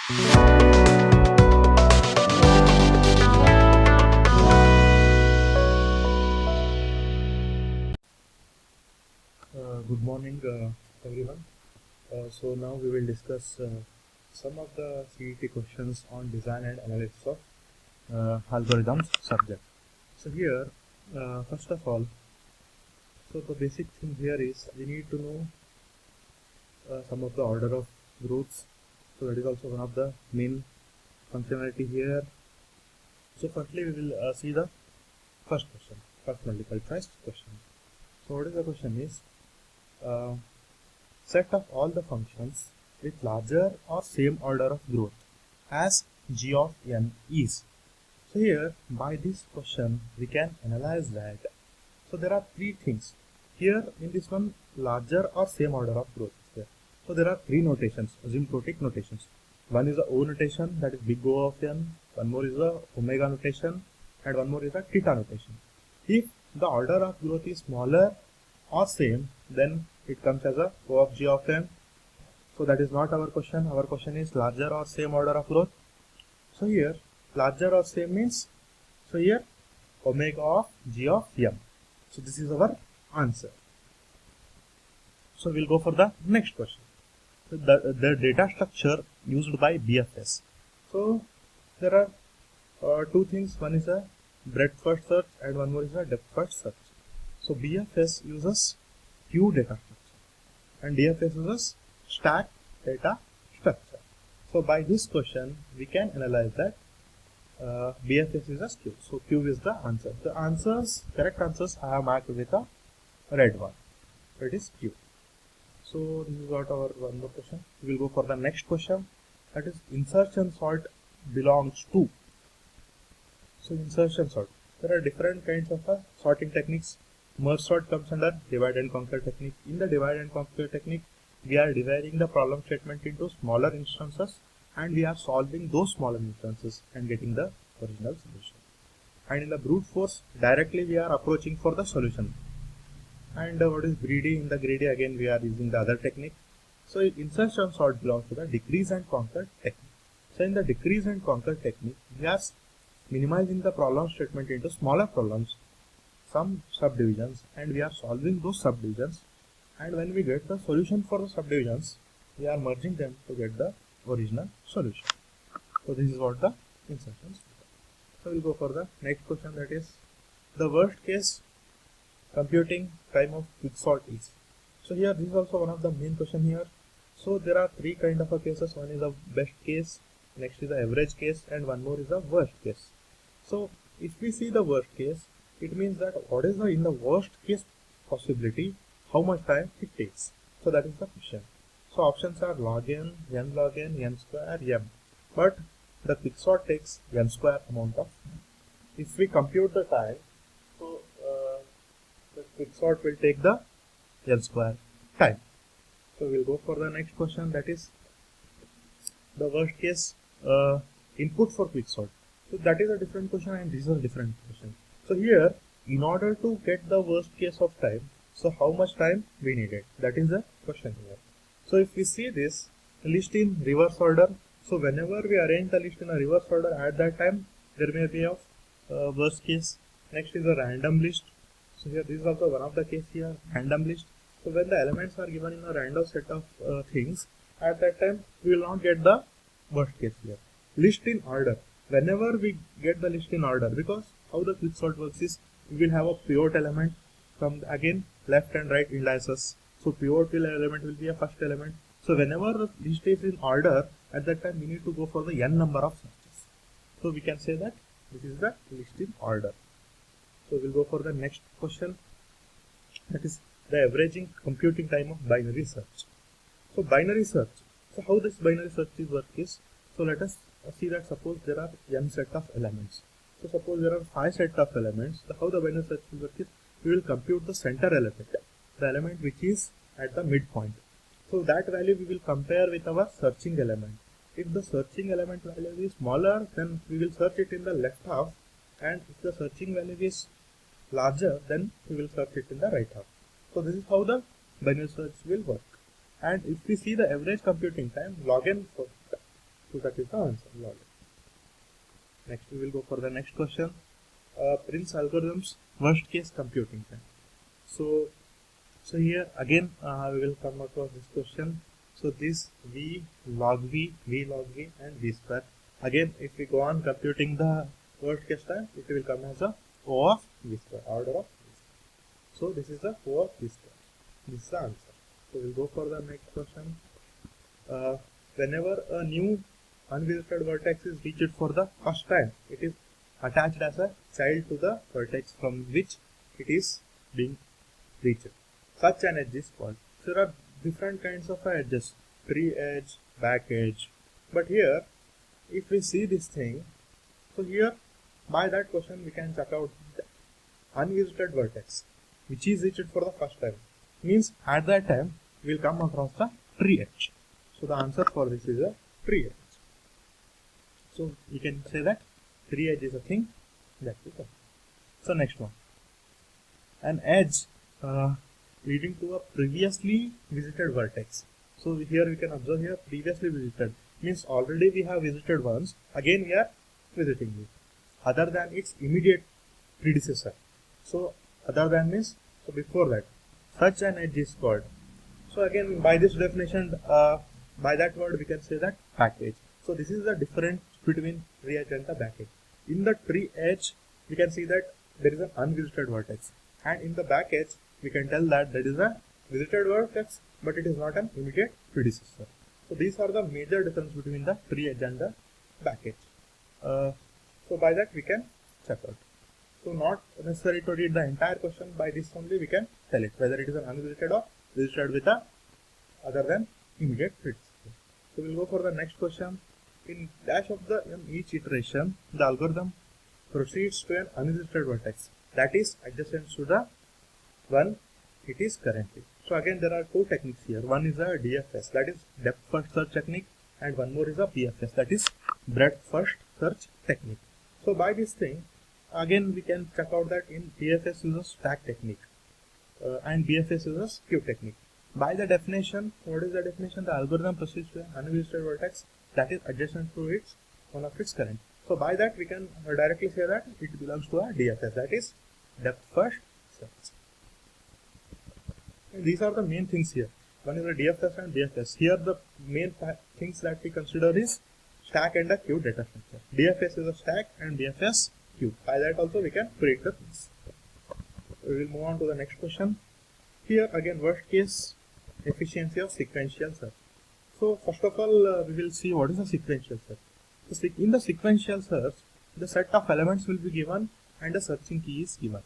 Good morning, everyone. So now we will discuss some of the CET questions on design and analysis of algorithms subject. So here, first of all, so the basic thing here is we need to know some of the order of groups. So that is also one of the main functionality here. So firstly, we will see the first question, first multiple choice question. So what is the question is? Set of all the functions with larger or same order of growth as g of n is. So here by this question we can analyze that. So there are three things here in this one, larger or same order of growth is there. So there are three notations, asymptotic notations. One is the O notation, that is big O of n, one more is the omega notation, and one more is the theta notation. If the order of growth is smaller or same, then it comes as a O of g of n. So that is not our question. Our question is larger or same order of growth. So here larger or same means, so here omega of g of m. So this is our answer. So we'll go for the next question. So the data structure used by BFS. So there are two things. One is a breadth first search and one more is a depth first search. So BFS uses queue data structure and DFS uses stack data structure. So by this question we can analyze that BFS uses queue. So queue is the answer. The answers, correct answers I have marked with a red one. It is queue. So this is what our one more question. We will go for the next question. That is insertion sort belongs to. So insertion sort. There are different kinds of sorting techniques. Merge sort comes under divide and conquer technique. In the divide and conquer technique, we are dividing the problem statement into smaller instances and we are solving those smaller instances and getting the original solution. And in the brute force, directly we are approaching for the solution. And what is greedy? In the greedy, again we are using the other technique. So insertion sort belongs to the decrease and conquer technique. So in the decrease and conquer technique, we are minimizing the problem statement into smaller problems, some subdivisions, and we are solving those subdivisions, and when we get the solution for the subdivisions we are merging them to get the original solution. So this is what the insertions. So we'll go for the next question, that is the worst case computing time of quicksort is. So here this is also one of the main question here. So there are three kind of cases. One is the best case, next is the average case, and one more is the worst case. So if we see the worst case, it means that what is the in the worst case possibility, how much time it takes. So that is the question. So options are log n log n square, m. But the quicksort takes n square amount of time. If we compute the time, so the quicksort will take the n square time. So we'll go for the next question, that is the worst case input for quicksort. So that is a different question and this is a different question. So here, in order to get the worst case of time, so how much time we needed? That is the question here. So if we see this list in reverse order, so whenever we arrange the list in a reverse order, at that time there may be of worst case. Next is a random list. So here this is also one of the case here, random list. So when the elements are given in a random set of things, at that time we will not get the worst case here. List in order. Whenever we get the list in order, because how the quicksort works is we will have a pivot element from again left and right indices. So pivot element will be a first element. So whenever the list is in order, at that time we need to go for the n number of searches. So we can say that this is the list in order. So we'll go for the next question, that is the averaging computing time of binary search. So binary search. So how this binary search is work is, so let us see that suppose there are n set of elements. So suppose there are 5 set of elements. So how the binary search will work is, we will compute the center element, the element which is at the midpoint. So that value we will compare with our searching element. If the searching element value is smaller, then we will search it in the left half, and if the searching value is larger, then we will search it in the right half. So this is how the binary search will work. And if we see the average computing time, log n for So that is the answer. Next we will go for the next question. Prince algorithms worst case computing time. So here again we will come across this question. So this v log v log v and v square. Again, if we go on computing the worst case time, it will come as a O of v square, order of v square. So this is the O of v square. This is the answer. So we'll go for the next question. Whenever a new unvisited vertex is reached for the first time, it is attached as a child to the vertex from which it is being reached. Such an edge is called. So there are different kinds of edges, pre-edge, back edge. But here, if we see this thing, so here by that question we can check out the unvisited vertex which is reached for the first time. Means at that time we will come across the pre-edge. So the answer for this is a pre-edge. So you can say that pre-edge is a thing that we come. So next one, an edge leading to a previously visited vertex. So here we can observe here previously visited means already we have visited once, again we are visiting it other than its immediate predecessor. So other than means so before that, such an edge is called. So again by this definition, by that word we can say that back edge. So this is the difference between pre-edge and the back edge. In the pre-edge we can see that there is an unvisited vertex, and in the back edge we can tell that there is a visited vertex but it is not an immediate predecessor. So these are the major difference between the pre-edge and the back edge. So by that we can check out. So not necessary to read the entire question, by this only we can tell it whether it is an unvisited or visited with a other than immediate predecessor. So we'll go for the next question. In dash of the each iteration, the algorithm proceeds to an unvisited vertex that is adjacent to the one it is currently. So again there are two techniques here. One is a DFS, that is depth first search technique, and one more is a BFS, that is breadth first search technique. So by this thing again we can check out that in DFS uses stack technique and BFS uses queue technique. By the definition, what is the definition? The algorithm proceeds to an unvisited vertex that is adjacent to its one of its current. So by that we can directly say that it belongs to a DFS, that is depth first search. And these are the main things here. One is a DFS and BFS. Here the main things that we consider is stack and a queue data structure. DFS is a stack and BFS queue. By that also we can predict the things. We will move on to the next question. Here again worst case efficiency of sequential search. So first of all we will see what is a sequential search. So in the sequential search, the set of elements will be given and a searching key is given.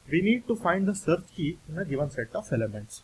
We need to find the search key in a given set of elements.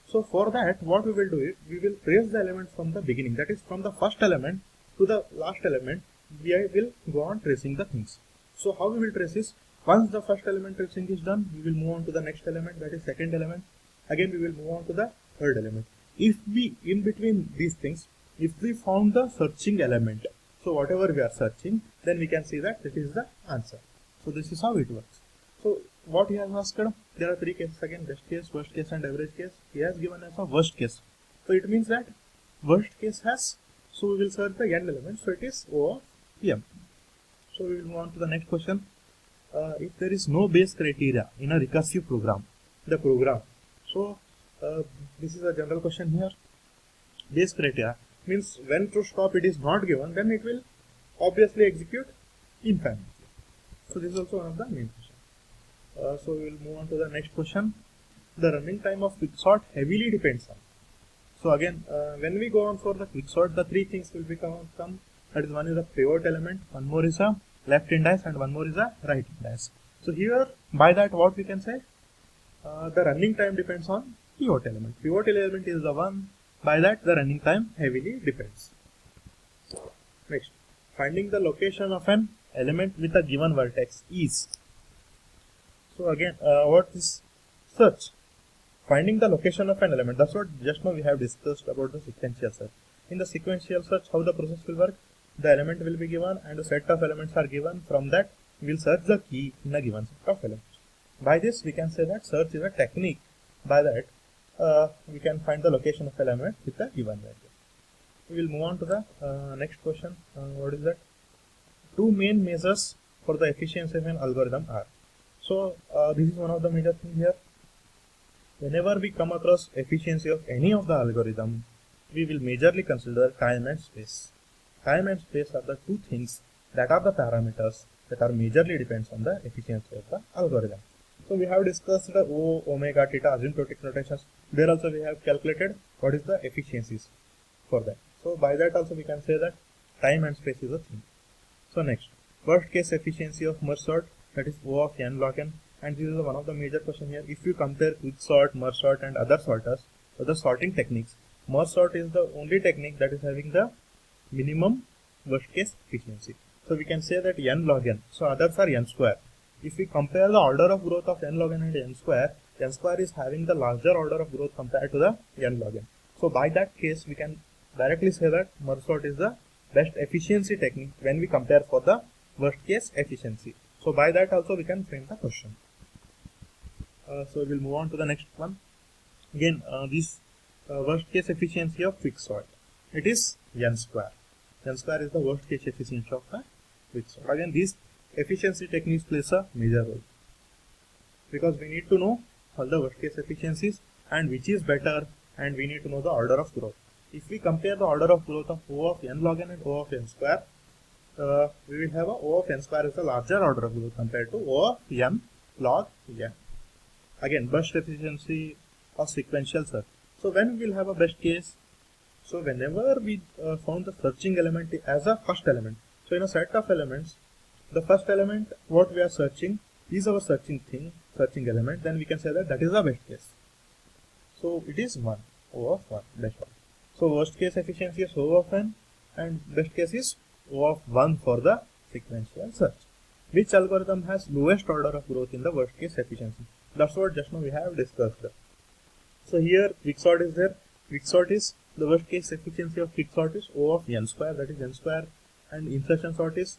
So for that what we will do is we will trace the elements from the beginning, that is from the first element to the last element. We will go on tracing the things. So how we will trace is, once the first element tracing is done, we will move on to the next element, that is second element. Again we will move on to the third element. If we in between these things, if we found the searching element, so whatever we are searching, then we can see that it is the answer. So this is how it works. So what he has asked, there are three cases again, best case, worst case and average case. He has given us a worst case. So it means that worst case has, so we will search the n element, so it is O of m. So we will move on to the next question. If there is no base criteria in a recursive program, the program. So this is a general question here. Base criteria means when to stop it is not given, then it will obviously execute infinitely. So this is also one of the main questions. So we will move on to the next question. The running time of quicksort heavily depends on. So again, when we go on for the quicksort, the three things will become that is, one is a pivot element, one more is a left indice, and one more is a right indice. So here by that what we can say, the running time depends on pivot element. Pivot element is the one, by that the running time heavily depends. Next, finding the location of an element with a given vertex is. So again, what is search? Finding the location of an element. That's what just now we have discussed about the sequential search. In the sequential search, how the process will work? The element will be given and a set of elements are given. From that, we will search the key in a given set of elements. By this, we can say that search is a technique. By that, we can find the location of element with a given value. We will move on to the next question. What is that? Two main measures for the efficiency of an algorithm are. So this is one of the major things here. Whenever we come across efficiency of any of the algorithm, we will majorly consider time and space. Time and space are the two things that are the parameters that are majorly depends on the efficiency of the algorithm. So we have discussed the O, omega, theta, asymptotic notations. There also we have calculated what is the efficiencies for that. So by that also we can say that time and space is a thing. So next, worst case efficiency of merge sort, that is O of n log n, and this is one of the major question here. If you compare quicksort, merge sort and other sorters, other sorting techniques, merge sort is the only technique that is having the minimum worst case efficiency. So we can say that n log n, so others are n square. If we compare the order of growth of n log n and n square is having the larger order of growth compared to the n log n. So by that case we can directly say that merge sort is the best efficiency technique when we compare for the worst case efficiency. So by that also we can frame the question. So we'll move on to the next one. Again, this worst case efficiency of quicksort, it is n square. N square is the worst case efficiency of the quicksort. Again, these efficiency techniques plays a major role because we need to know all the worst case efficiencies and which is better, and we need to know the order of growth. If we compare the order of growth of O of n log n and O of n square, we will have a O of n square is a larger order of growth compared to O of n log n. Again, best efficiency of sequential search. So when we will have a best case, so whenever we found the searching element as a first element, so in a set of elements, the first element what we are searching is our searching element, then we can say that that is the best case. So it is 1, O of 1, best one. So worst case efficiency is O of n and best case is O of 1 for the sequential search. Which algorithm has lowest order of growth in the worst case efficiency? That's what just now we have discussed. So here quicksort is there. Quicksort is the worst case efficiency of quicksort is O of n square, that is n square, and insertion sort is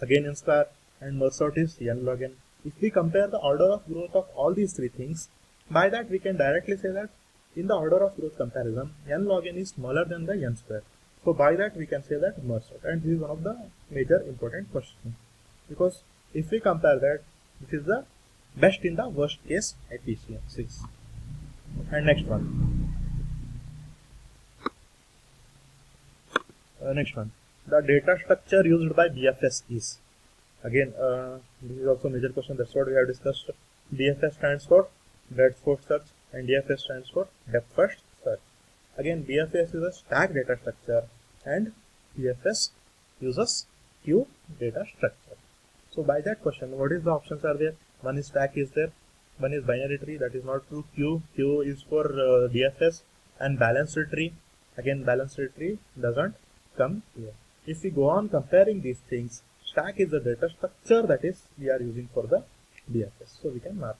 again n square, and merge sort is n log n. If we compare the order of growth of all these three things, by that we can directly say that in the order of growth comparison, n log n is smaller than the n square. So by that we can say that merge sort, and this is one of the major important questions, because if we compare that, this is the best in the worst case efficiencies. And next one, the data structure used by BFS is, again this is also a major question, that's what we have discussed. BFS stands for breadth first search and DFS stands for depth first search. Again, BFS is a stack data structure and BFS uses queue data structure. So by that question, what is the options are there? One is stack is there, one is binary tree, that is not true. Queue is for BFS, and balanced tree, again balanced tree doesn't come here. If we go on comparing these things, stack is the data structure that is we are using for the BFS, so we can mark.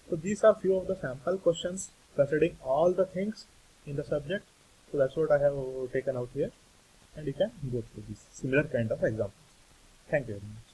So these are few of the sample questions considering all the things in the subject. So that's what I have taken out here, and you can go through these similar kind of examples. Thank you very much.